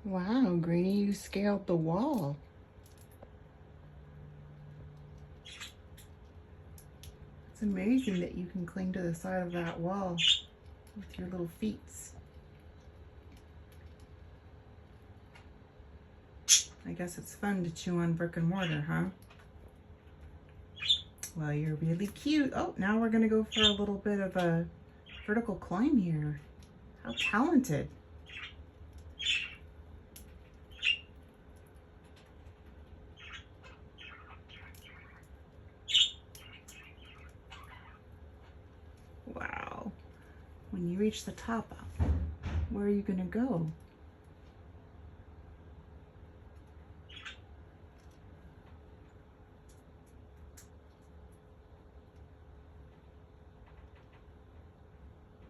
Wow, Greenie, you scaled the wall. It's amazing that you can cling to the side of that wall with your little feet. I guess it's fun to chew on brick and mortar, huh? Well, you're really cute. Oh, now we're gonna go for a little bit of a vertical climb here. How talented. Wow. When you reach the top, where are you gonna go?